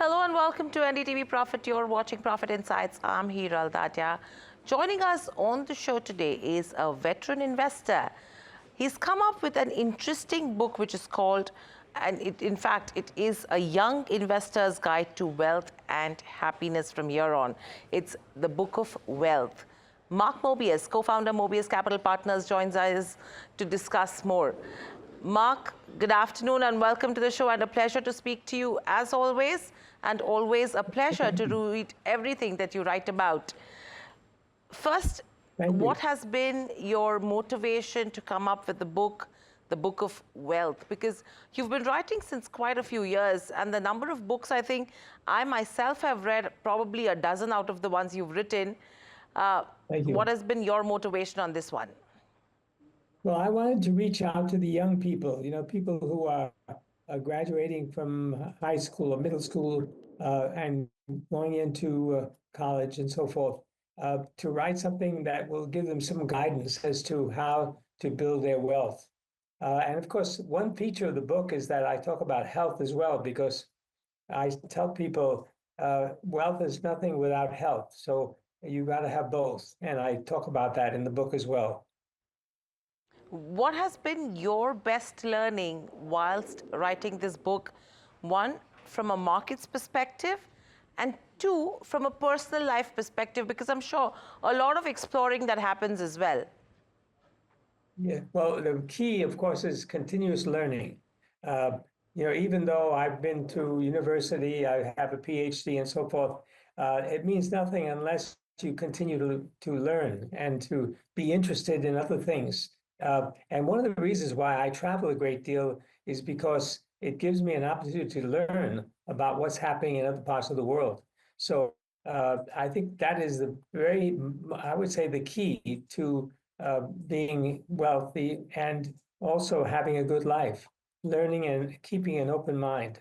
Hello and welcome to NDTV Profit. You're watching Profit Insights. I'm Hiral Dadia. Joining us on the show today is a veteran investor. He's come up with an interesting book which is called, in fact, it is a young investor's guide to wealth and happiness from here on. It's the Book of Wealth. Mark Mobius, co-founder Mobius Capital Partners, joins us to discuss more. Mark, good afternoon and welcome to the show, and a pleasure to speak to you as always, and always a pleasure to read everything that you write about. First, what has been your motivation to come up with the Book of Wealth? Because you've been writing since quite a few years, and the number of books, I think I myself have read probably a dozen out of the ones you've written. What has been your motivation on this one? Well, I wanted to reach out to the young people, people who are graduating from high school or middle school and going into college and so forth, to write something that will give them some guidance as to how to build their wealth. And of course, one feature of the book is that I talk about health as well, because I tell people wealth is nothing without health. So you got to have both. And I talk about that in the book as well. What has been your best learning whilst writing this book? One, from a market's perspective, and two, from a personal life perspective, because I'm sure a lot of exploring that happens as well. Yeah, well, the key, of course, is continuous learning. Even though I've been to university, I have a PhD and so forth, it means nothing unless you continue to learn and to be interested in other things. And one of the reasons why I travel a great deal is because it gives me an opportunity to learn about what's happening in other parts of the world. So I think that is I would say, the key to being wealthy and also having a good life, learning and keeping an open mind.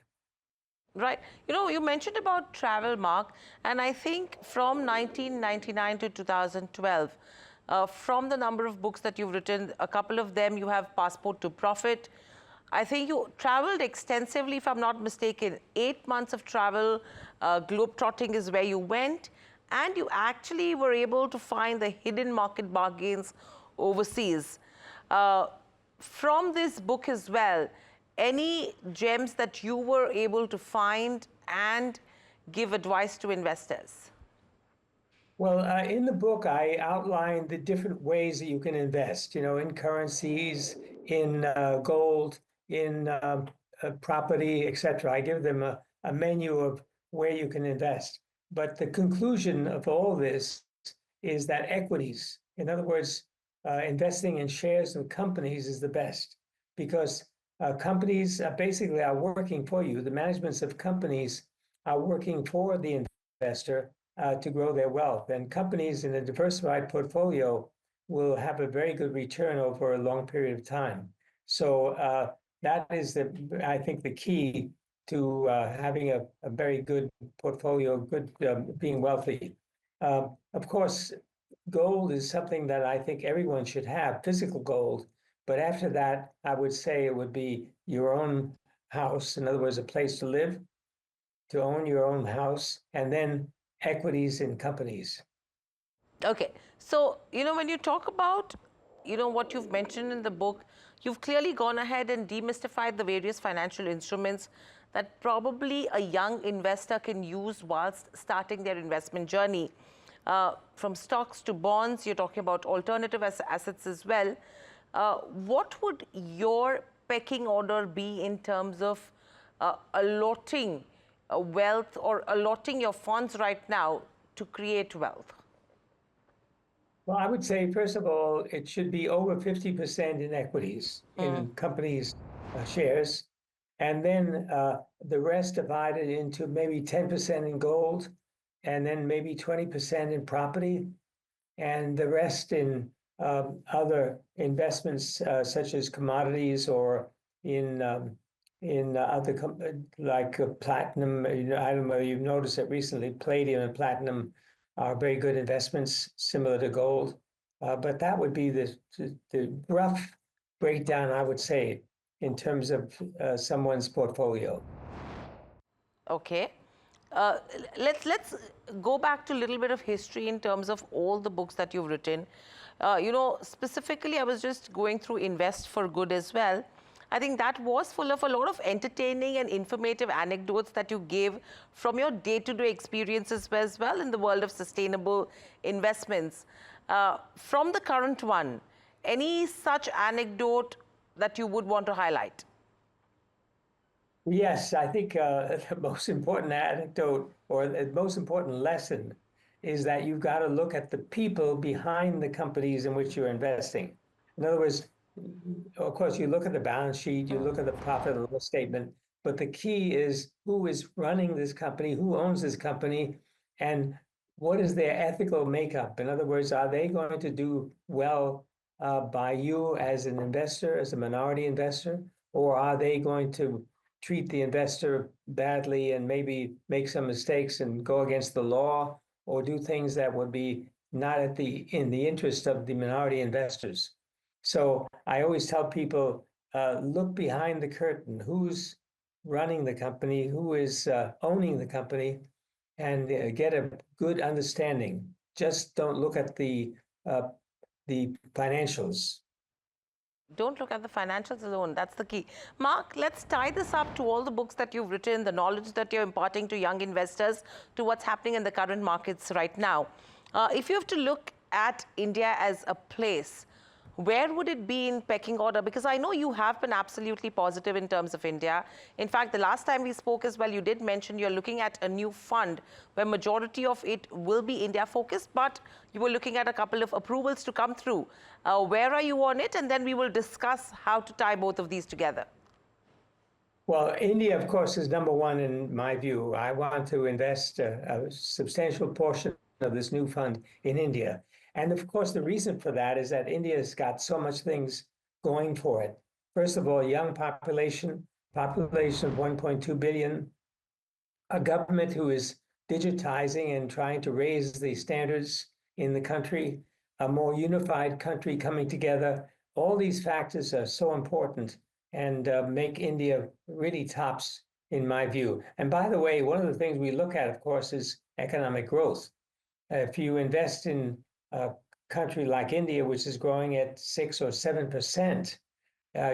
Right. You mentioned about travel, Mark, and I think from 1999 to 2012, from the number of books that you've written, a couple of them you have Passport to Profit. I think you traveled extensively, if I'm not mistaken. 8 months of travel, globetrotting is where you went, and you actually were able to find the hidden market bargains overseas. From this book as well, any gems that you were able to find and give advice to investors? Well, in the book, I outlined the different ways that you can invest, in currencies, in gold, in property, etc. I give them a menu of where you can invest. But the conclusion of all this is that equities, in other words, investing in shares of companies, is the best, because companies basically are working for you. The managements of companies are working for the investor to grow their wealth. And companies in a diversified portfolio will have a very good return over a long period of time. So that is, I think, the key to having a very good portfolio, being wealthy. Of course, gold is something that I think everyone should have, physical gold. But after that, I would say it would be your own house. In other words, a place to live, to own your own house, and then equities in companies. Okay. So, when you talk about, what you've mentioned in the book, you've clearly gone ahead and demystified the various financial instruments that probably a young investor can use whilst starting their investment journey. From stocks to bonds, you're talking about alternative assets as well. What would your pecking order be in terms of allotting wealth or allotting your funds right now to create wealth? Well, I would say, first of all, it should be over 50% in equities, in companies' shares, and then the rest divided into maybe 10% in gold, and then maybe 20% in property, and the rest in other investments such as commodities, or in other like platinum. I don't know whether you've noticed it recently. Palladium and platinum are very good investments, similar to gold. But that would be the rough breakdown, I would say, in terms of someone's portfolio. Okay. Let's go back to a little bit of history in terms of all the books that you've written. Specifically, I was just going through Invest for Good as well. I think that was full of a lot of entertaining and informative anecdotes that you gave from your day-to-day experiences as well in the world of sustainable investments. From the current one, any such anecdote that you would want to highlight? Yes, I think the most important anecdote or the most important lesson is that you've got to look at the people behind the companies in which you're investing. In other words, of course, you look at the balance sheet, you look at the profit and loss statement, but the key is who is running this company, who owns this company, and what is their ethical makeup? In other words, are they going to do well by you as an investor, as a minority investor, or are they going to treat the investor badly and maybe make some mistakes and go against the law or do things that would be not in the interest of the minority investors? So I always tell people, look behind the curtain. Who's running the company? Who is owning the company? And get a good understanding. Just don't look at the financials. Don't look at the financials alone. That's the key. Mark, let's tie this up to all the books that you've written, the knowledge that you're imparting to young investors, to what's happening in the current markets right now. If you have to look at India as a place, where would it be in pecking order? Because I know you have been absolutely positive in terms of India. In fact, the last time we spoke as well, you did mention you're looking at a new fund where majority of it will be India focused, but you were looking at a couple of approvals to come through. Where are you on it? And then we will discuss how to tie both of these together. Well, India, of course, is number one in my view. I want to invest a substantial portion of this new fund in India. And of course, the reason for that is that India's got so much things going for it. First of all, young population of 1.2 billion, a government who is digitizing and trying to raise the standards in the country, a more unified country coming together. All these factors are so important and make India really tops in my view. And by the way, one of the things we look at, of course, is economic growth. If you invest in a country like India, which is growing at 6 or 7%,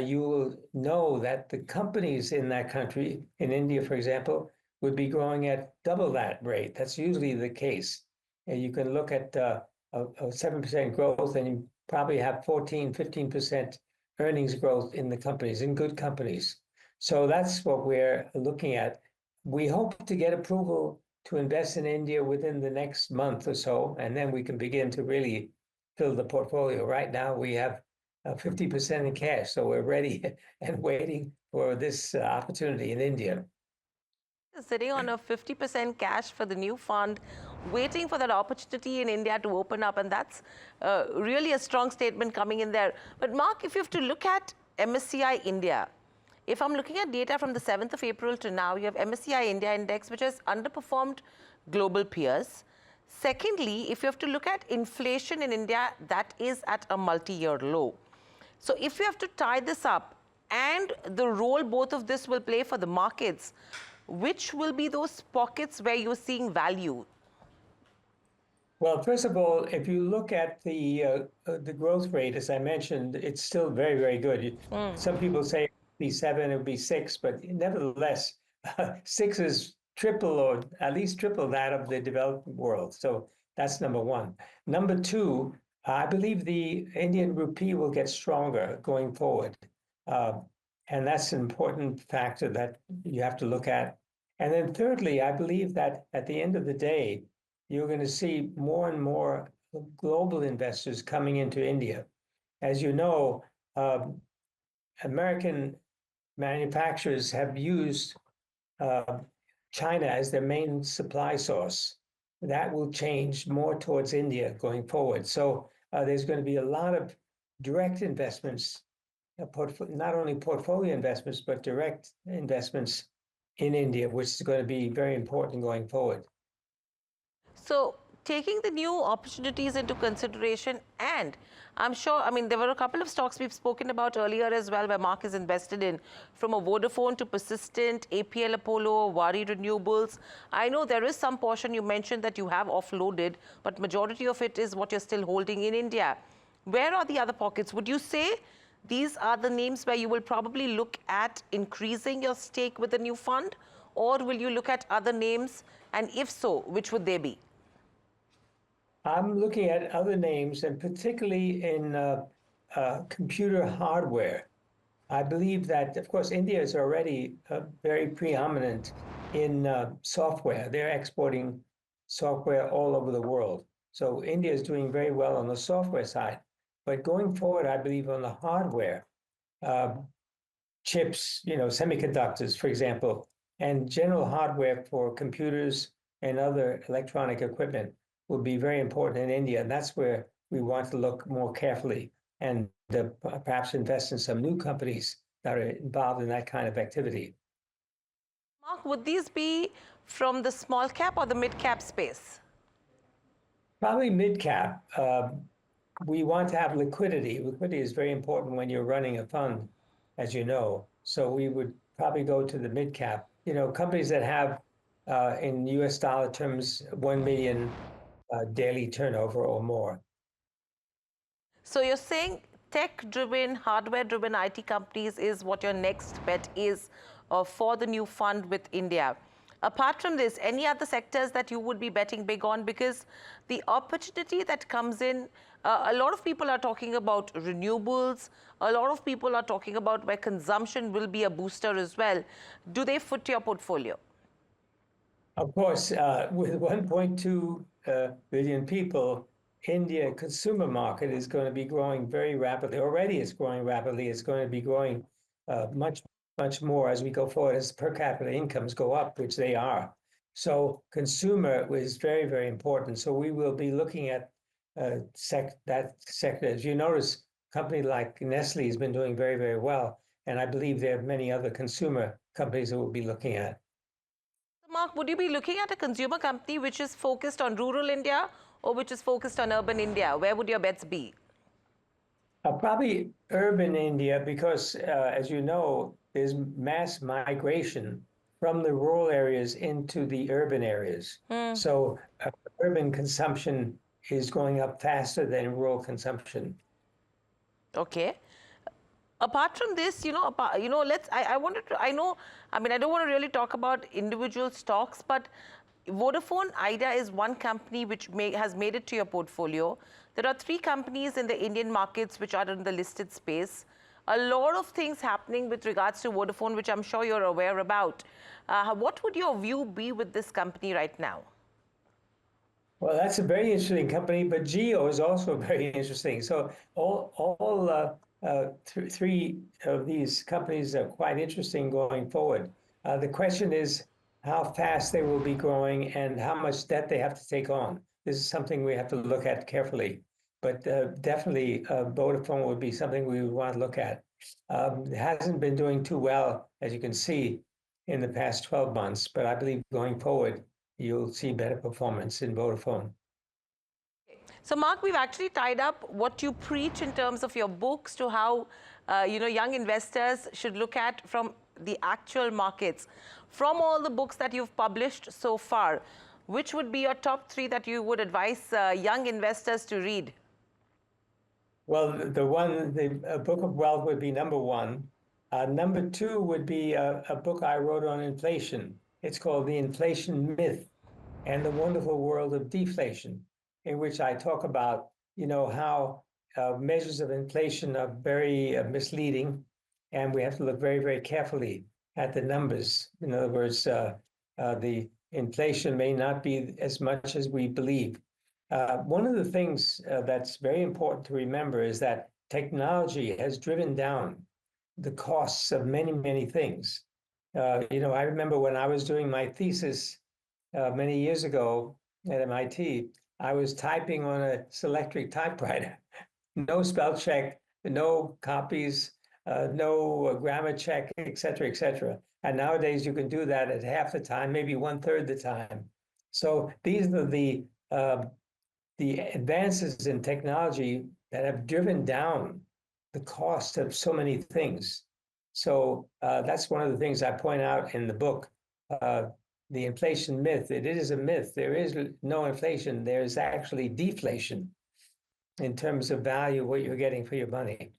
you will know that the companies in that country, in India, for example, would be growing at double that rate. That's usually the case. And you can look at a 7% growth and you probably have 14, 15% earnings growth in the companies, in good companies. So that's what we're looking at. We hope to get approval to invest in India within the next month or so, and then we can begin to really fill the portfolio. Right now, we have 50% in cash, so we're ready and waiting for this opportunity in India. Sitting on a 50% cash for the new fund, waiting for that opportunity in India to open up, and that's really a strong statement coming in there. But Mark, if you have to look at MSCI India, if I'm looking at data from the 7th of April to now, you have MSCI India Index, which has underperformed global peers. Secondly, if you have to look at inflation in India, that is at a multi-year low. So if you have to tie this up and the role both of this will play for the markets, which will be those pockets where you're seeing value? Well, first of all, if you look at the growth rate, as I mentioned, it's still very, very good. Some people say it would be 7, it would be 6, but nevertheless, 6 is triple or at least triple that of the developed world. So that's number one. Number two, I believe the Indian rupee will get stronger going forward. And that's an important factor that you have to look at. And then thirdly, I believe that at the end of the day, you're going to see more and more global investors coming into India. As you know, American manufacturers have used China as their main supply source. That will change more towards India going forward. So there's going to be a lot of direct investments, not only portfolio investments, but direct investments in India, which is going to be very important going forward. So taking the new opportunities into consideration, and I'm sure, I mean, there were a couple of stocks we've spoken about earlier as well, where Mark is invested in, from a Vodafone to Persistent, APL Apollo, Wari Renewables. I know there is some portion you mentioned that you have offloaded, but majority of it is what you're still holding in India. Where are the other pockets? Would you say these are the names where you will probably look at increasing your stake with the new fund, or will you look at other names? And if so, which would they be? I'm looking at other names, and particularly in computer hardware. I believe that, of course, India is already very preeminent in software. They're exporting software all over the world. So India is doing very well on the software side. But going forward, I believe on the hardware, uh, chips, semiconductors, for example, and general hardware for computers and other electronic equipment will be very important in India. And that's where we want to look more carefully and perhaps invest in some new companies that are involved in that kind of activity. Mark, would these be from the small cap or the mid cap space? Probably mid cap. We want to have liquidity. Liquidity is very important when you're running a fund, as you know. So we would probably go to the mid cap. Companies that have, in US dollar terms, 1 million daily turnover or more. So you're saying tech-driven, hardware-driven IT companies is what your next bet is for the new fund with India. Apart from this, any other sectors that you would be betting big on? Because the opportunity that comes in, a lot of people are talking about renewables. A lot of people are talking about where consumption will be a booster as well. Do they fit your portfolio? Of course, with 1.2 billion people, India consumer market is going to be growing very rapidly. Already it's growing rapidly. It's going to be growing much, much more as we go forward, as per capita incomes go up, which they are. So consumer is very, very important. So we will be looking at that sector. As you notice, a company like Nestle has been doing very, very well. And I believe there are many other consumer companies that we'll be looking at. Mark, would you be looking at a consumer company which is focused on rural India or which is focused on urban India? Where would your bets be? Probably urban India, because as you know, there's mass migration from the rural areas into the urban areas. So urban consumption is going up faster than rural consumption. Okay. Apart from this, I wanted to, I mean, I don't want to really talk about individual stocks, but Vodafone Idea is one company which has made it to your portfolio. There are 3 companies in the Indian markets which are in the listed space. A lot of things happening with regards to Vodafone, which I'm sure you're aware about. What would your view be with this company right now? Well, that's a very interesting company, but Geo is also very interesting. So all 3 of these companies are quite interesting going forward. The question is how fast they will be growing and how much debt they have to take on. This is something we have to look at carefully, but definitely Vodafone would be something we would want to look at. It hasn't been doing too well, as you can see, in the past 12 months, but I believe going forward, you'll see better performance in Vodafone. So, Mark, we've actually tied up what you preach in terms of your books to how young investors should look at from the actual markets. From all the books that you've published so far, which would be your top 3 that you would advise young investors to read? Well, the Book of Wealth would be number 1. Number 2 would be a book I wrote on inflation. It's called The Inflation Myth and the Wonderful World of Deflation, in which I talk about, how measures of inflation are very misleading, and we have to look very, very carefully at the numbers. In other words, the inflation may not be as much as we believe. One of the things that's very important to remember is that technology has driven down the costs of many, many things. I remember when I was doing my thesis many years ago at MIT, I was typing on a Selectric typewriter. No spell check, no copies, no grammar check, et cetera, et cetera. And nowadays you can do that at half the time, maybe 1/3 the time. So these are the the advances in technology that have driven down the cost of so many things. So that's one of the things I point out in the book. The inflation myth, it is a myth. There is no inflation. There's actually deflation in terms of value, what you're getting for your money.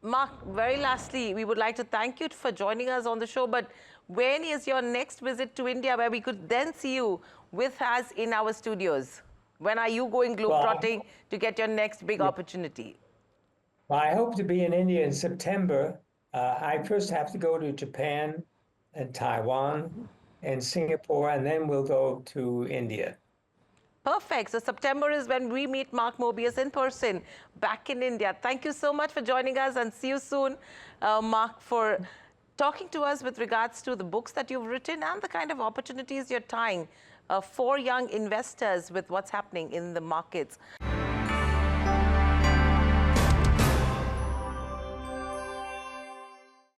Mark, very lastly, we would like to thank you for joining us on the show. But when is your next visit to India where we could then see you with us in our studios? When are you going globetrotting to get your next big opportunity? Well, I hope to be in India in September. I first have to go to Japan and Taiwan and Singapore, and then we'll go to India. Perfect. So September is when we meet Mark Mobius in person back in India. Thank you so much for joining us, and see you soon, Mark, for talking to us with regards to the books that you've written and the kind of opportunities you're tying for young investors with what's happening in the markets.